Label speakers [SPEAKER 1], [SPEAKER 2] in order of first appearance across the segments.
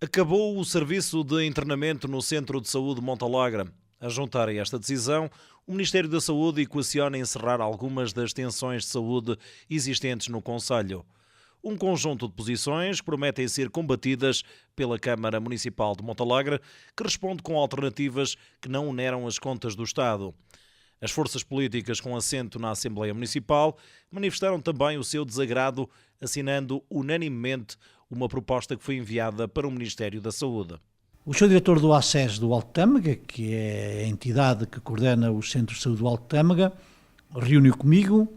[SPEAKER 1] Acabou o serviço de internamento no Centro de Saúde de Montalegre. A juntar a esta decisão, o Ministério da Saúde equaciona encerrar algumas das tensões de saúde existentes no concelho. Um conjunto de posições que prometem ser combatidas pela Câmara Municipal de Montalegre, que responde com alternativas que não oneram as contas do Estado. As forças políticas com assento na Assembleia Municipal manifestaram também o seu desagrado, assinando unanimemente uma proposta que foi enviada para o Ministério da Saúde.
[SPEAKER 2] O Sr. Diretor do ACES do Alto Tâmega, que é a entidade que coordena os Centros de Saúde do Alto Tâmega, reuniu comigo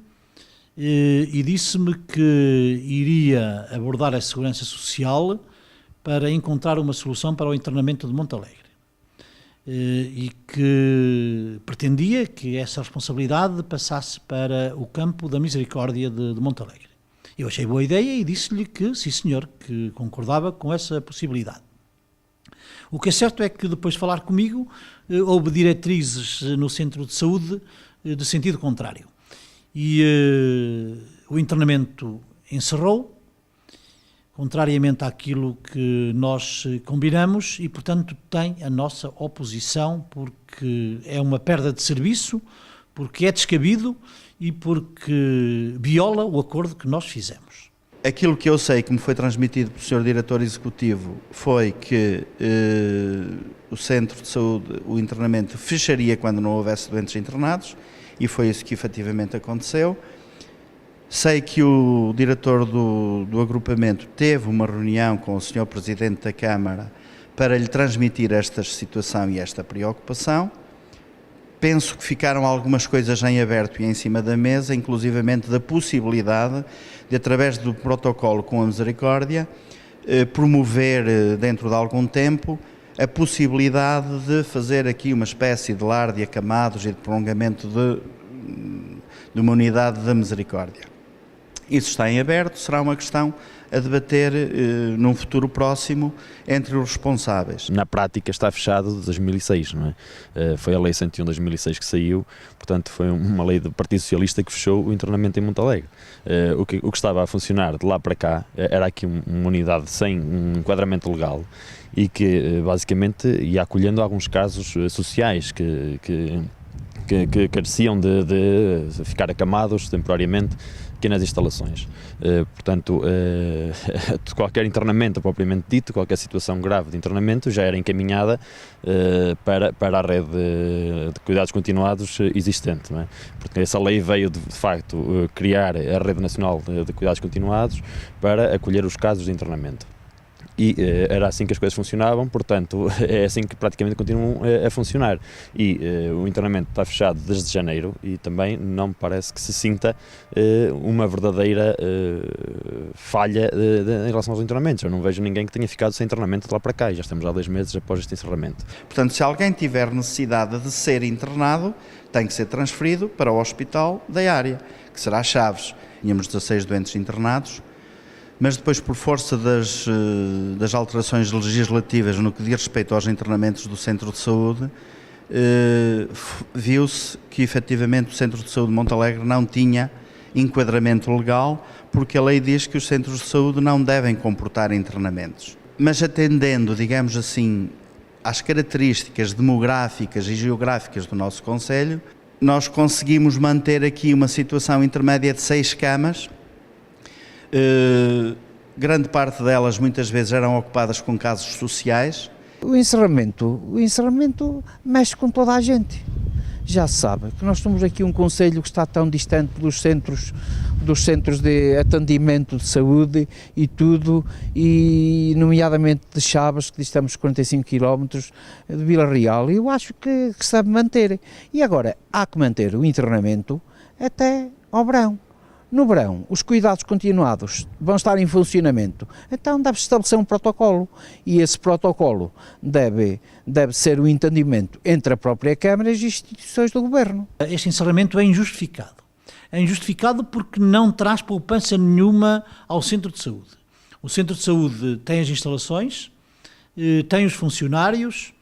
[SPEAKER 2] e disse-me que iria abordar a segurança social para encontrar uma solução para o internamento de Montalegre. E que pretendia que essa responsabilidade passasse para o campo da Misericórdia de Montalegre. Eu achei boa ideia e disse-lhe que, sim senhor, que concordava com essa possibilidade. O que é certo é que depois de falar comigo, houve diretrizes no Centro de Saúde de sentido contrário. E o internamento encerrou, contrariamente àquilo que nós combinamos, e, portanto, tem a nossa oposição, porque é uma perda de serviço, porque é descabido e porque viola o acordo que nós fizemos.
[SPEAKER 3] Aquilo que eu sei que me foi transmitido pelo Sr. Diretor Executivo foi que o Centro de Saúde, o internamento, fecharia quando não houvesse doentes internados, e foi isso que efetivamente aconteceu. Sei que o diretor do agrupamento teve uma reunião com o Sr. Presidente da Câmara para lhe transmitir esta situação e esta preocupação. Penso que ficaram algumas coisas em aberto e em cima da mesa, inclusivamente da possibilidade de, através do protocolo com a Misericórdia, promover dentro de algum tempo a possibilidade de fazer aqui uma espécie de lar de acamados e de prolongamento de uma unidade da Misericórdia. Isso está em aberto, será uma questão a debater num futuro próximo entre os responsáveis.
[SPEAKER 4] Na prática está fechado de 2006, não é? Foi a Lei 101 de 2006 que saiu, portanto foi uma lei do Partido Socialista que fechou o internamento em Montalegre. O que estava a funcionar de lá para cá era aqui uma unidade sem um enquadramento legal e que basicamente ia acolhendo alguns casos sociais que careciam de ficar acamados temporariamente aqui nas instalações. Portanto, qualquer internamento propriamente dito, qualquer situação grave de internamento já era encaminhada para a rede de cuidados continuados existente, não é? Porque essa lei veio de facto criar a Rede Nacional de Cuidados Continuados para acolher os casos de internamento. E era assim que as coisas funcionavam, portanto é assim que praticamente continuam a funcionar. E o internamento está fechado desde janeiro e também não me parece que se sinta uma verdadeira falha em relação aos internamentos. Eu não vejo ninguém que tenha ficado sem internamento de lá para cá e já estamos há 2 meses após este encerramento.
[SPEAKER 3] Portanto, se alguém tiver necessidade de ser internado, tem que ser transferido para o hospital da área, que será Chaves. Tínhamos 16 doentes internados, mas depois, por força das alterações legislativas no que diz respeito aos internamentos do Centro de Saúde, viu-se que efetivamente o Centro de Saúde de Montalegre não tinha enquadramento legal, porque a lei diz que os centros de saúde não devem comportar internamentos. Mas atendendo, digamos assim, às características demográficas e geográficas do nosso concelho, nós conseguimos manter aqui uma situação intermédia de 6 camas. Grande parte delas muitas vezes eram ocupadas com casos sociais.
[SPEAKER 5] O encerramento mexe com toda a gente. Já se sabe que nós somos aqui um concelho que está tão distante dos centros de atendimento de saúde e tudo, e nomeadamente de Chaves, que distamos 45 km de Vila Real, e eu acho que se deve manter. E agora há que manter o internamento até ao verão. No verão, os cuidados continuados vão estar em funcionamento, então deve-se estabelecer um protocolo, e esse protocolo deve ser o entendimento entre a própria Câmara e as instituições do Governo.
[SPEAKER 2] Este encerramento é injustificado. É injustificado porque não traz poupança nenhuma ao Centro de Saúde. O Centro de Saúde tem as instalações, tem os funcionários,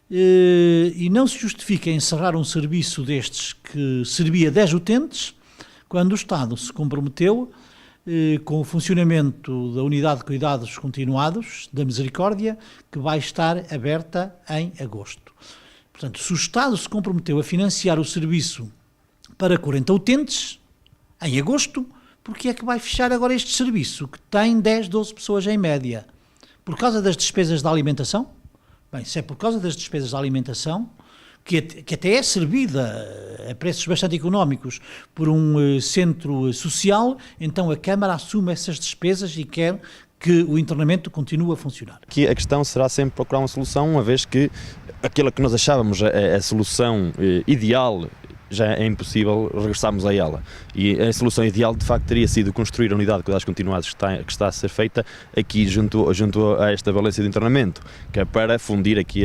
[SPEAKER 2] e não se justifica encerrar um serviço destes que servia 10 utentes, quando o Estado se comprometeu com o funcionamento da Unidade de Cuidados Continuados da Misericórdia, que vai estar aberta em agosto. Portanto, se o Estado se comprometeu a financiar o serviço para 40 utentes, em agosto, porque é que vai fechar agora este serviço, que tem 10, 12 pessoas em média? Por causa das despesas da alimentação? Bem, se é por causa das despesas da alimentação, que até é servida a preços bastante económicos por um centro social, então a Câmara assume essas despesas e quer que o internamento continue a funcionar.
[SPEAKER 4] Aqui a questão será sempre procurar uma solução, uma vez que aquilo que nós achávamos a solução ideal já é impossível regressarmos a ela. E a solução ideal, de facto, teria sido construir a unidade de cuidados continuados que está a ser feita aqui junto a esta valência de internamento, que é para fundir aqui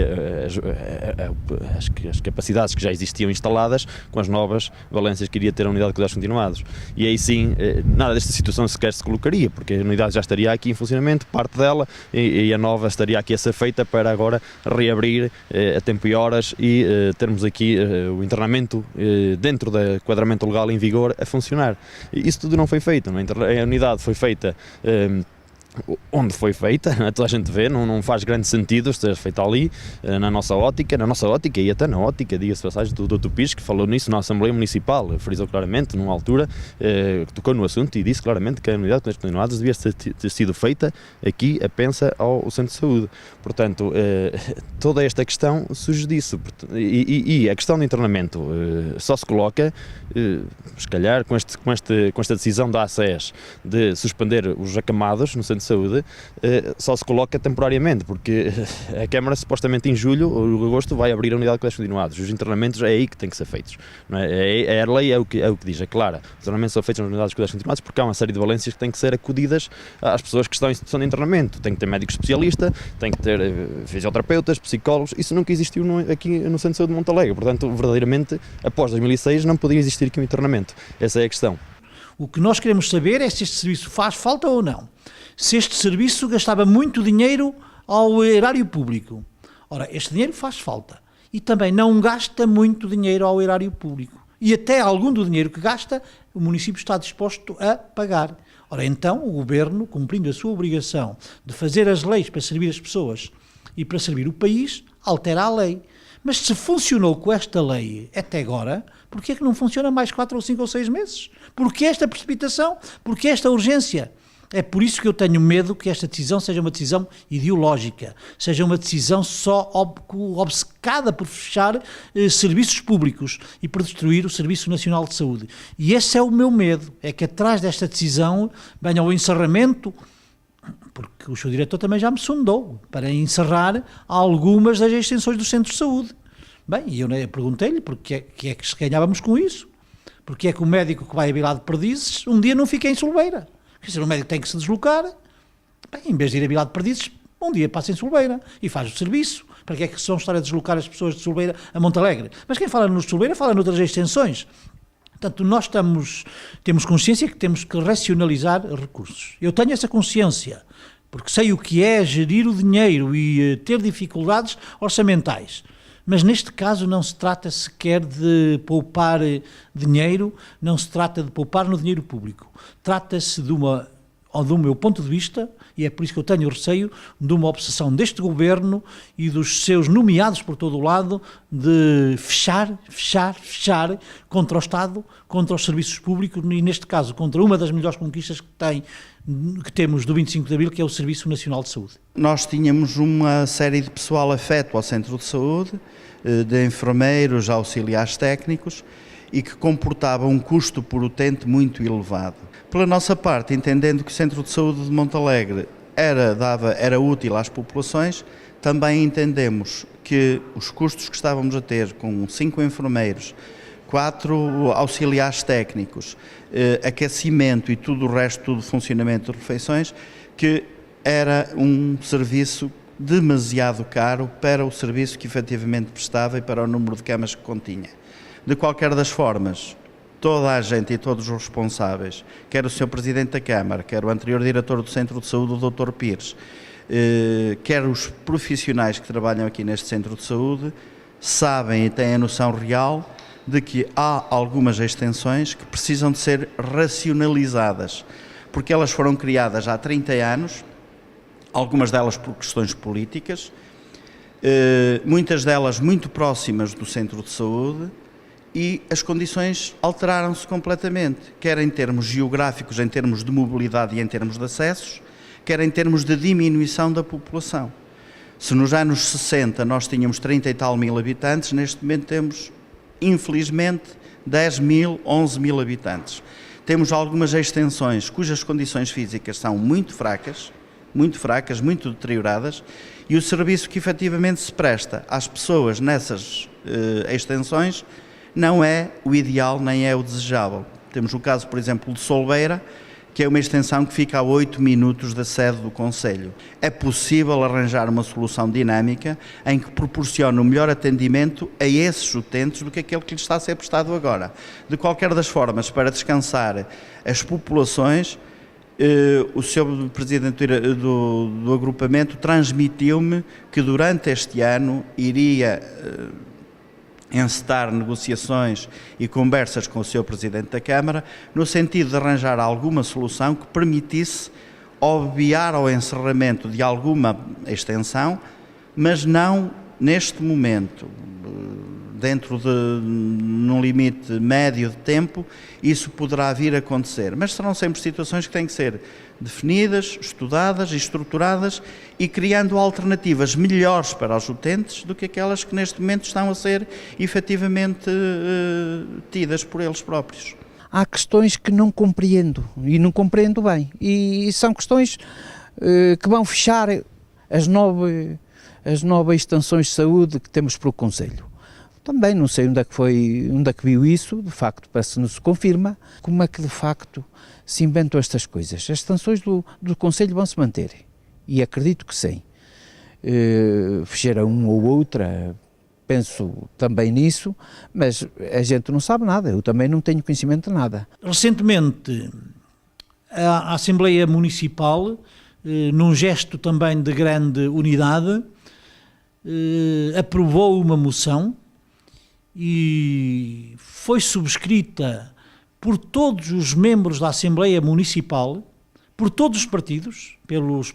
[SPEAKER 4] as capacidades que já existiam instaladas com as novas valências que iria ter a unidade de cuidados continuados. E aí sim, nada desta situação sequer se colocaria, porque a unidade já estaria aqui em funcionamento, parte dela, e a nova estaria aqui a ser feita para agora reabrir a tempo e horas e termos aqui o internamento dentro do enquadramento legal em vigor a funcionar. Isso tudo não foi feito, não é? A unidade foi feita onde foi feita, toda a gente vê, não faz grande sentido ser feita ali, na nossa ótica e até na ótica, diga-se passagem, do Dr. Pires, que falou nisso na Assembleia Municipal, frisou claramente, numa altura, que tocou no assunto e disse claramente que a unidade de cuidados continuados devia ter sido feita aqui, a pensa ao Centro de Saúde. Portanto, toda esta questão surge disso, e a questão do internamento só se coloca, se calhar, com esta decisão da ACES de suspender os acamados no Centro de Saúde, só se coloca temporariamente, porque a Câmara supostamente em julho ou agosto vai abrir a unidade de cuidados continuados. Os internamentos é aí que têm que ser feitos, não é? A lei é o que diz, é clara. Os internamentos são feitos nas unidades de cuidados continuados porque há uma série de valências que têm que ser acudidas às pessoas que estão em situação de internamento. Tem que ter médico especialista, tem que ter fisioterapeutas, psicólogos. Isso nunca existiu aqui no Centro de Saúde de Montalegre. Portanto, verdadeiramente, após 2006 não poderia existir aqui um internamento. Essa é a questão.
[SPEAKER 2] O que nós queremos saber é se este serviço faz falta ou não. Se este serviço gastava muito dinheiro ao erário público. Ora, este dinheiro faz falta. E também não gasta muito dinheiro ao erário público. E até algum do dinheiro que gasta, o município está disposto a pagar. Ora, então, o Governo, cumprindo a sua obrigação de fazer as leis para servir as pessoas e para servir o país, altera a lei. Mas se funcionou com esta lei até agora, porquê é que não funciona mais 4 ou 5 ou 6 meses? Porquê esta precipitação? Porquê esta urgência? É por isso que eu tenho medo que esta decisão seja uma decisão ideológica, seja uma decisão só obcecada por fechar serviços públicos e por destruir o Serviço Nacional de Saúde. E esse é o meu medo, é que atrás desta decisão venha o encerramento, porque o seu diretor também já me sondou, para encerrar algumas das extensões do Centro de Saúde. Bem, e eu perguntei-lhe porque é que ganhávamos com isso, porque é que o médico que vai a Vilar de Perdizes um dia não fica em Solbeira. Quer dizer, o médico tem que se deslocar, bem, em vez de ir a Vilar de Perdizes, um dia passa em Solbeira e faz o serviço. Para que é que são estar a deslocar as pessoas de Solbeira a Montalegre? Mas quem fala no Solbeira fala noutras extensões. Portanto, nós temos consciência que temos que racionalizar recursos. Eu tenho essa consciência, porque sei o que é gerir o dinheiro e ter dificuldades orçamentais. Mas neste caso não se trata sequer de poupar dinheiro, não se trata de poupar no dinheiro público. Trata-se do meu ponto de vista, e é por isso que eu tenho receio, de uma obsessão deste governo e dos seus nomeados por todo o lado de fechar contra o Estado, contra os serviços públicos e, neste caso, contra uma das melhores conquistas que temos do 25 de Abril, que é o Serviço Nacional de Saúde.
[SPEAKER 3] Nós tínhamos uma série de pessoal afeto ao Centro de Saúde, de enfermeiros, auxiliares técnicos, e que comportava um custo por utente muito elevado. Pela nossa parte, entendendo que o Centro de Saúde de Montalegre era útil às populações, também entendemos que os custos que estávamos a ter com 5 enfermeiros, 4 auxiliares técnicos, aquecimento e tudo o resto, tudo funcionamento de refeições, que era um serviço demasiado caro para o serviço que efetivamente prestava e para o número de camas que continha. De qualquer das formas, toda a gente e todos os responsáveis, quer o Sr. Presidente da Câmara, quer o anterior Diretor do Centro de Saúde, o Dr. Pires, quer os profissionais que trabalham aqui neste Centro de Saúde, sabem e têm a noção real de que há algumas extensões que precisam de ser racionalizadas, porque elas foram criadas há 30 anos, algumas delas por questões políticas, muitas delas muito próximas do centro de saúde, e as condições alteraram-se completamente, quer em termos geográficos, em termos de mobilidade e em termos de acessos, quer em termos de diminuição da população. Se nos anos 60 nós tínhamos 30 e tal mil habitantes, neste momento temos, infelizmente, 10 mil, 11 mil habitantes. Temos algumas extensões cujas condições físicas são muito fracas, muito deterioradas, e o serviço que efetivamente se presta às pessoas nessas extensões não é o ideal nem é o desejável. Temos o caso, por exemplo, de Solbeira, que é uma extensão que fica a 8 minutos da sede do Conselho. É possível arranjar uma solução dinâmica em que proporcione o melhor atendimento a esses utentes do que aquele que lhes está a ser prestado agora. De qualquer das formas, para descansar as populações, o Sr. Presidente do agrupamento transmitiu-me que durante este ano iria encetar negociações e conversas com o Sr. Presidente da Câmara, no sentido de arranjar alguma solução que permitisse obviar ao encerramento de alguma extensão, mas não neste momento. Num limite médio de tempo, isso poderá vir a acontecer. Mas serão sempre situações que têm que ser definidas, estudadas e estruturadas e criando alternativas melhores para os utentes do que aquelas que neste momento estão a ser efetivamente tidas por eles próprios.
[SPEAKER 5] Há questões que não compreendo e não compreendo bem, e são questões que vão fechar as 9 extensões de saúde que temos para o Conselho. Também não sei onde é que viu isso, de facto parece que não se confirma. Como é que de facto se inventam estas coisas? As extensões do Conselho vão se manter, e acredito que sim. Fechar uma ou outra, penso também nisso, mas a gente não sabe nada, eu também não tenho conhecimento de nada.
[SPEAKER 2] Recentemente, a Assembleia Municipal, num gesto também de grande unidade, aprovou uma moção e foi subscrita por todos os membros da Assembleia Municipal, por todos os partidos, pelos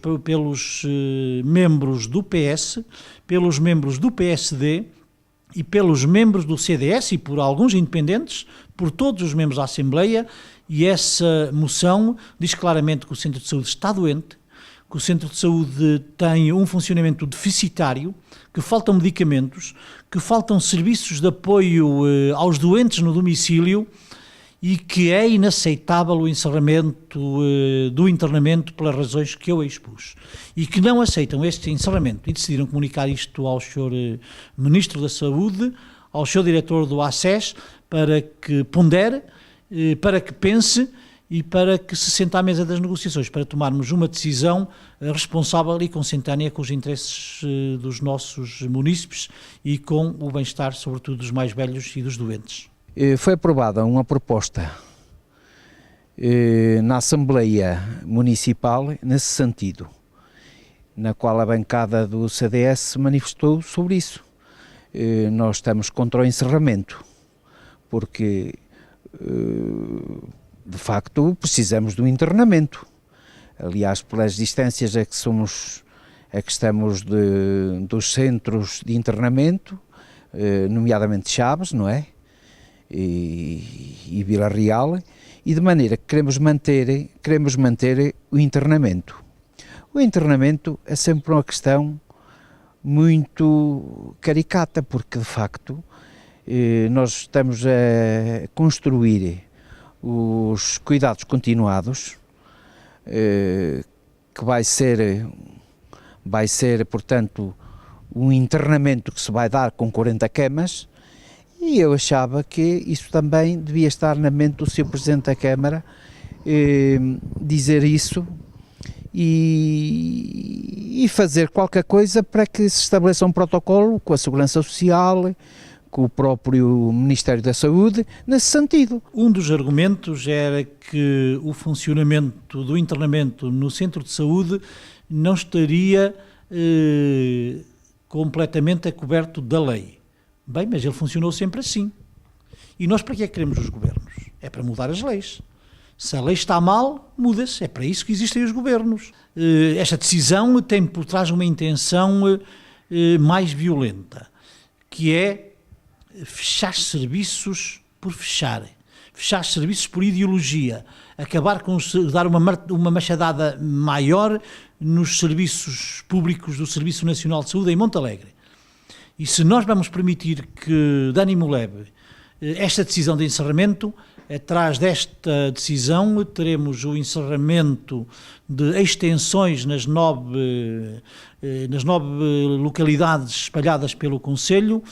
[SPEAKER 2] membros do PS, pelos membros do PSD e pelos membros do CDS e por alguns independentes, por todos os membros da Assembleia, e essa moção diz claramente que o Centro de Saúde está doente, que o Centro de Saúde tem um funcionamento deficitário, que faltam medicamentos, que faltam serviços de apoio aos doentes no domicílio e que é inaceitável o encerramento do internamento pelas razões que eu expus. E que não aceitam este encerramento e decidiram comunicar isto ao Sr. Ministro da Saúde, ao Sr. Diretor do ACES, para que pondere, para que pense e para que se sente à mesa das negociações, para tomarmos uma decisão responsável e consentânea com os interesses dos nossos munícipes e com o bem-estar, sobretudo, dos mais velhos e dos doentes.
[SPEAKER 5] Foi aprovada uma proposta na Assembleia Municipal nesse sentido, na qual a bancada do CDS se manifestou sobre isso. Nós estamos contra o encerramento, porque de facto precisamos do internamento. Aliás, pelas distâncias a que estamos dos centros de internamento, nomeadamente Chaves, não é? E Vila Real, e de maneira que queremos manter o internamento. O internamento é sempre uma questão muito caricata, porque de facto nós estamos a construir os cuidados continuados, que vai ser, portanto, um internamento que se vai dar com 40 camas, e eu achava que isso também devia estar na mente do Sr. Presidente da Câmara, dizer isso e fazer qualquer coisa para que se estabeleça um protocolo com a Segurança Social, com o próprio Ministério da Saúde, nesse sentido.
[SPEAKER 2] Um dos argumentos era que o funcionamento do internamento no centro de saúde não estaria completamente coberto da lei. Bem, mas ele funcionou sempre assim. E nós para que é que queremos os governos? É para mudar as leis. Se a lei está mal, muda-se. É para isso que existem os governos. Esta decisão tem por trás uma intenção mais violenta, que é fechar serviços por fechar. Fechar serviços por ideologia. Acabar com dar uma machadada maior nos serviços públicos do Serviço Nacional de Saúde em Montalegre. E se nós vamos permitir que de ânimo leve esta decisão de encerramento, atrás desta decisão teremos o encerramento de extensões nas 9 localidades espalhadas pelo Conselho,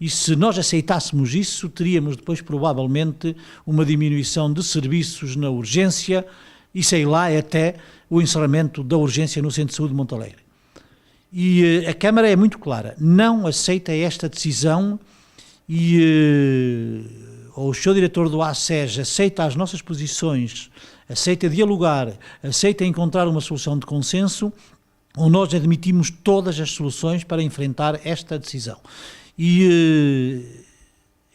[SPEAKER 2] e se nós aceitássemos isso, teríamos depois provavelmente uma diminuição de serviços na urgência e sei lá até o encerramento da urgência no Centro de Saúde de Montalegre. E a Câmara é muito clara, não aceita esta decisão e ou o Sr. Diretor do ACES aceita as nossas posições, aceita dialogar, aceita encontrar uma solução de consenso, ou nós admitimos todas as soluções para enfrentar esta decisão. E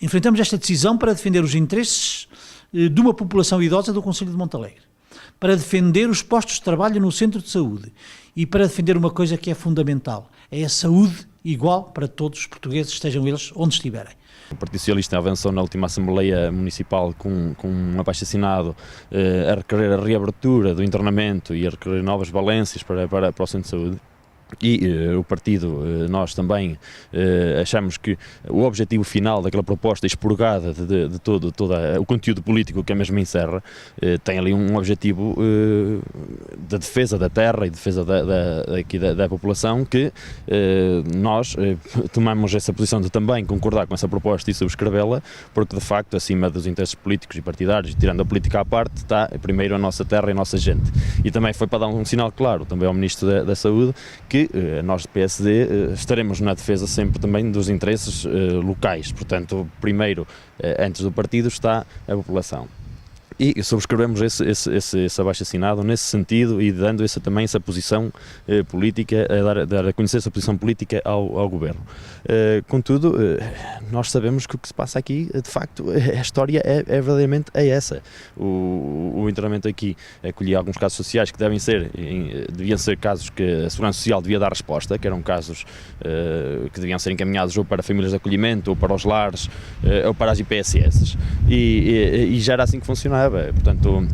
[SPEAKER 2] enfrentamos esta decisão para defender os interesses de uma população idosa do Concelho de Montalegre, para defender os postos de trabalho no centro de saúde e para defender uma coisa que é fundamental, é a saúde igual para todos os portugueses, estejam eles onde estiverem.
[SPEAKER 4] O Partido Socialista avançou na última Assembleia Municipal com um abaixo-assinado a requerer a reabertura do internamento e a requerer novas valências para o Centro de Saúde. E o partido, nós também achamos que o objetivo final daquela proposta expurgada de todo o conteúdo político que a mesma encerra, tem ali um objetivo de defesa da terra e defesa da população, que nós tomamos essa posição de também concordar com essa proposta e subscrevê-la, porque de facto acima dos interesses políticos e partidários, tirando a política à parte, está primeiro a nossa terra e a nossa gente. E também foi para dar um sinal claro também ao Ministro da Saúde que nós do PSD estaremos na defesa sempre também dos interesses locais, portanto, primeiro, antes do partido, está a população. E subscrevemos esse abaixo-assinado nesse sentido e dando também essa posição política, dar a conhecer essa posição política ao Governo. Contudo, nós sabemos que o que se passa aqui, de facto, a história verdadeiramente essa. O internamento aqui acolhia alguns casos sociais que deviam ser casos que a Segurança Social devia dar resposta, que eram casos que deviam ser encaminhados ou para famílias de acolhimento, ou para os lares, ou para as IPSS. E já era assim que funcionava. Portanto,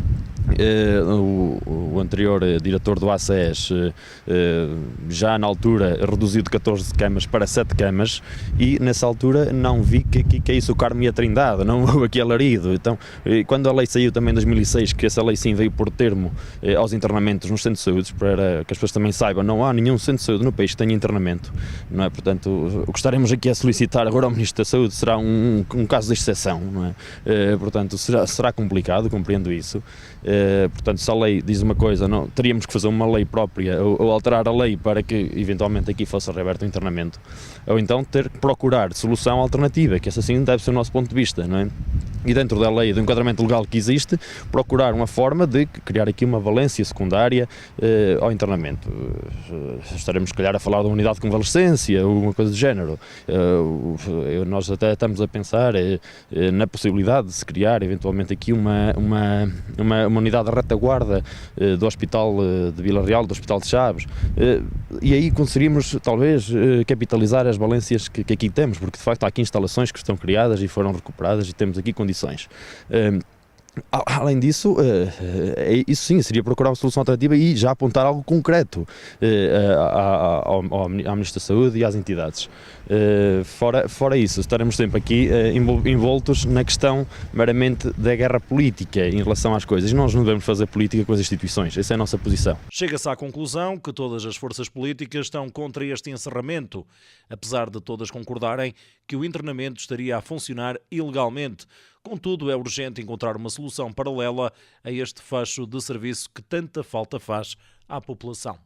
[SPEAKER 4] o anterior diretor do ACES já na altura reduziu de 14 camas para 7 camas e nessa altura não vi que é isso o Carmo e a Trindade, não houve aqui alarido. Então, quando a lei saiu também em 2006, que essa lei sim veio por termo aos internamentos nos centros de saúde, para que as pessoas também saibam, não há nenhum centro de saúde no país que tenha internamento, não é? Portanto, o que estaremos aqui a solicitar agora ao Ministro da Saúde será um caso de exceção, não é? Portanto, será complicado, compreendo isso. Portanto, se a lei diz uma coisa, não, teríamos que fazer uma lei própria ou alterar a lei para que eventualmente aqui fosse reaberto o internamento, ou então ter que procurar solução alternativa, que essa sim deve ser o nosso ponto de vista, não é? E dentro da lei do enquadramento legal que existe, procurar uma forma de criar aqui uma valência secundária ao internamento. Estaremos, se calhar, a falar de uma unidade de convalescência ou uma coisa do género. Nós até estamos a pensar na possibilidade de se criar eventualmente aqui uma unidade de retaguarda do Hospital de Vila Real, do Hospital de Chaves, e aí conseguiríamos talvez capitalizar as valências que aqui temos, porque de facto há aqui instalações que estão criadas e foram recuperadas e temos aqui condições. Além disso, isso sim, seria procurar uma solução alternativa e já apontar algo concreto ao Ministro da Saúde e às entidades. Fora isso, estaremos sempre aqui envoltos na questão meramente da guerra política em relação às coisas. Nós não devemos fazer política com as instituições, essa é a nossa posição.
[SPEAKER 1] Chega-se à conclusão que todas as forças políticas estão contra este encerramento, apesar de todas concordarem que o internamento estaria a funcionar ilegalmente. Contudo, é urgente encontrar uma solução paralela a este fecho de serviço que tanta falta faz à população.